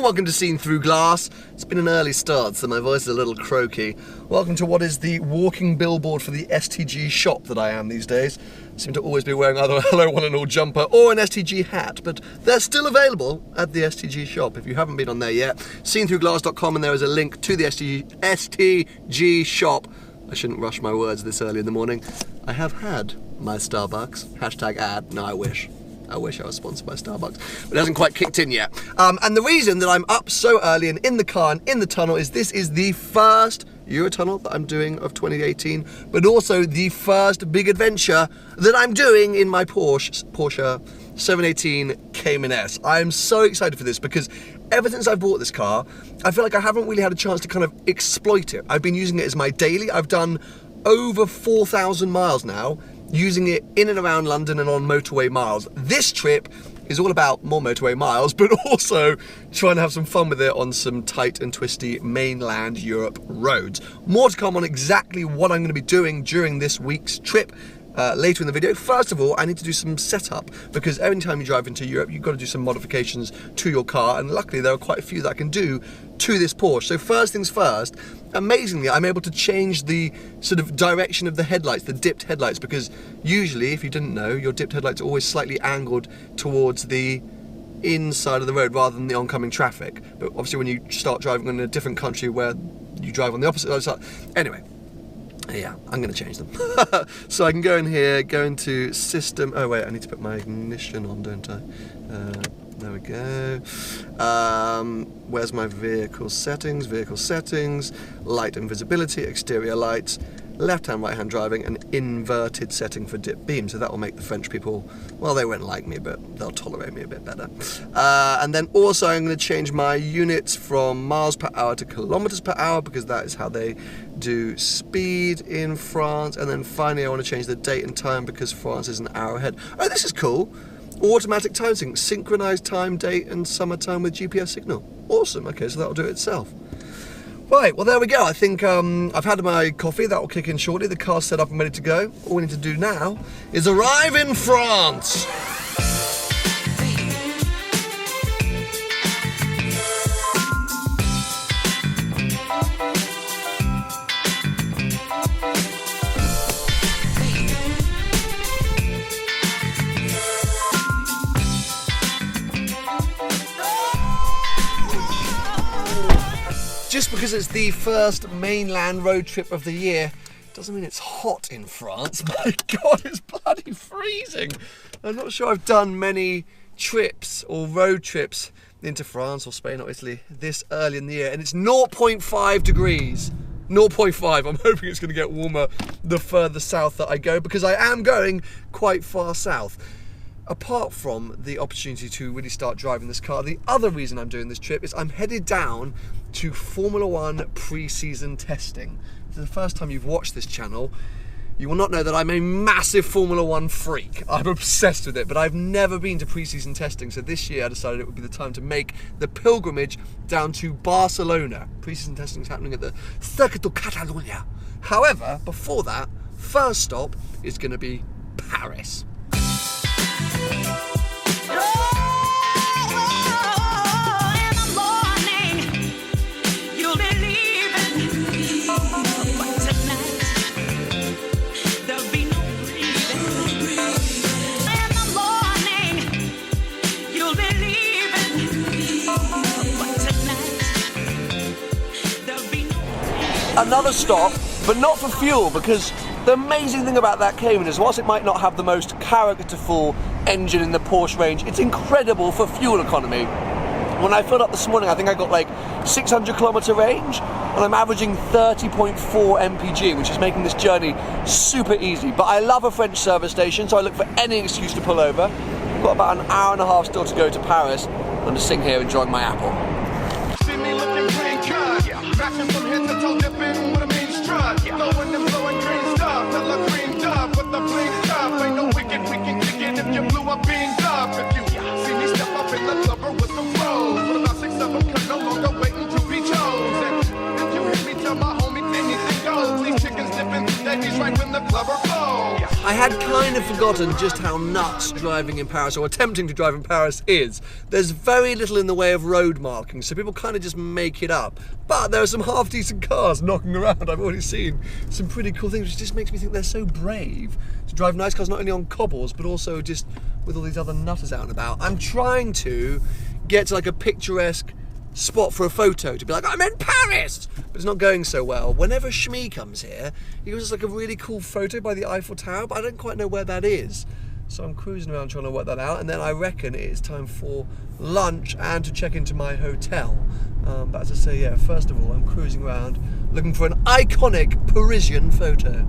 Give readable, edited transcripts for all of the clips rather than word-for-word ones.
everyone, welcome to Seen Through Glass. It's been an early start, so my voice is a little croaky. Welcome to what is the walking billboard for the STG shop that I am these days. I seem to always be wearing either a Hello One and All jumper or an STG hat, but they're still available at the STG shop if you haven't been on there yet. SeenThroughGlass.com, and there is a link to the STG shop. I shouldn't rush my words this early in the morning. I have had my Starbucks. Hashtag ad. No, I wish I was sponsored by Starbucks, but it hasn't quite kicked in yet. And the reason that I'm up so early and in the car and in the tunnel is this is the first Eurotunnel that I'm doing of 2018, but also the first big adventure that I'm doing in my Porsche 718 Cayman S. I'm so excited for this because ever since I bought this car, I feel like I haven't really had a chance to kind of exploit it. I've been using it as my daily. I've done over 4,000 miles now, using it in and around London and on motorway miles. This trip is all about more motorway miles, but also trying to have some fun with it on some tight and twisty mainland Europe roads. More to come on exactly what I'm going to be doing during this week's trip later in the video. First of all, I need to do some setup, because every time you drive into Europe, you've got to do some modifications to your car, and luckily there are quite a few that I can do to this Porsche. So first things first, amazingly, I'm able to change the sort of direction of the headlights, the dipped headlights, because usually, if you didn't know, your dipped headlights are always slightly angled towards the inside of the road rather than the oncoming traffic. But obviously when you start driving in a different country where you drive on the opposite side, anyway, yeah, I'm going to change them. So I can go in here, go into system. Oh wait, I need to put my ignition on, don't I? There we go. Where's my vehicle settings? Vehicle settings, light and visibility, exterior lights, left-hand, right-hand driving, an inverted setting for dip beam. So that will make the French people, well, they won't like me, but they'll tolerate me a bit better. And then also I'm going to change my units from miles per hour to kilometers per hour, because that is how they do speed in France. And then finally I want to change the date and time, because France is an hour ahead. Oh, this is cool. Automatic time sync, synchronized time, date and summertime with GPS signal. Awesome. Okay, so that'll do it itself. Right, well there we go. I think I've had my coffee, that will kick in shortly. The car's set up and ready to go. All we need to do now is arrive in France. Just because it's the first mainland road trip of the year doesn't mean it's hot in France. My God, it's bloody freezing. I'm not sure I've done many trips or road trips into France or Spain or Italy this early in the year, and it's 0.5 degrees. 0.5. I'm hoping it's going to get warmer the further south that I go, because I am going quite far south. Apart from the opportunity to really start driving this car, the other reason I'm doing this trip is I'm headed down to Formula One pre-season testing. For the first time you've watched this channel, you will not know that I'm a massive Formula One freak. I'm obsessed with it, but I've never been to pre-season testing, so this year I decided it would be the time to make the pilgrimage down to Barcelona. Pre-season testing is happening at the Circuit de Catalunya. However, before that, first stop is going to be Paris. Another stop, but not for fuel, because the amazing thing about that Cayman is, whilst it might not have the most characterful engine in the Porsche range, it's incredible for fuel economy. When I filled up this morning, I think I got like 600 kilometer range, and I'm averaging 30.4 mpg, which is making this journey super easy. But I love a French service station, so I look for any excuse to pull over. I've got about an hour and a half still to go to Paris. I'm just sitting here enjoying my apple. I had kind of forgotten just how nuts driving in Paris, or attempting to drive in Paris, is. There's very little in the way of road markings, so people kind of just make it up. But there are some half-decent cars knocking around. I've already seen some pretty cool things, which just makes me think they're so brave to drive nice cars, not only on cobbles, but also just with all these other nutters out and about. I'm trying to get to like a picturesque spot for a photo to be like, I'm in Paris! But it's not going so well. Whenever Shmi comes here, he gives us like a really cool photo by the Eiffel Tower, but I don't quite know where that is. So I'm cruising around trying to work that out, and then I reckon it is time for lunch and to check into my hotel. But as I say, yeah, first of all, I'm cruising around looking for an iconic Parisian photo.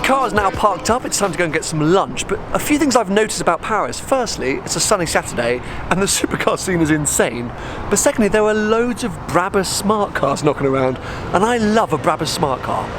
Car is now parked up, it's time to go and get some lunch, but a few things I've noticed about Paris. Firstly, it's a sunny Saturday and the supercar scene is insane. But secondly, there are loads of Brabus smart cars knocking around, and I love a Brabus smart car.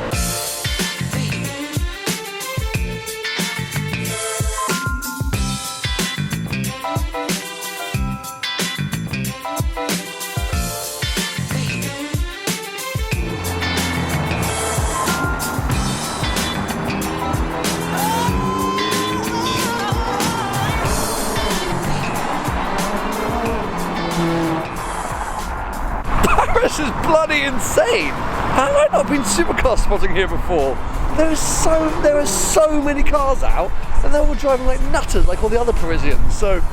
This is bloody insane! How have I not been supercar spotting here before? There are so many cars out, and they're all driving like nutters, like all the other Parisians. So,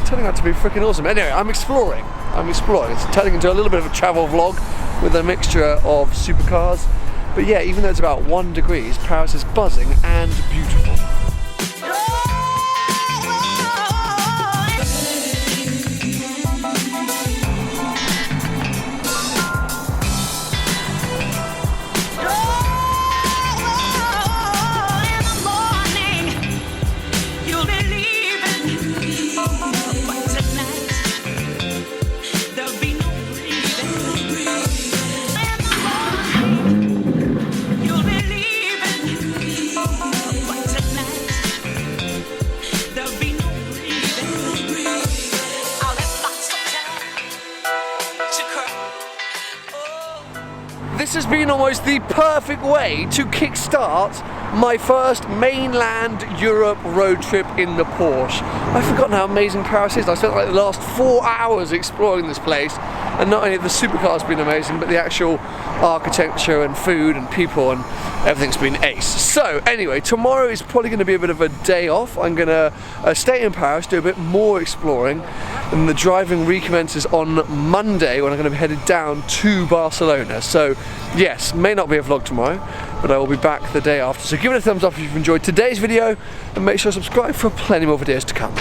it's turning out to be freaking awesome. Anyway, I'm exploring. It's turning into a little bit of a travel vlog with a mixture of supercars. But yeah, even though it's about 1 degree, Paris is buzzing and beautiful. This has been almost the perfect way to kickstart my first mainland Europe road trip in the Porsche. I've forgotten how amazing Paris is. I spent like the last 4 hours exploring this place, and not only have the supercars been amazing, but the actual architecture and food and people and everything's been ace. So anyway, tomorrow is probably going to be a bit of a day off. I'm going to stay in Paris, do a bit more exploring, and the driving recommences on Monday when I'm going to be headed down to Barcelona. So yes, may not be a vlog tomorrow, but I will be back the day after. So give it a thumbs up if you've enjoyed today's video, and make sure to subscribe for plenty more videos to come.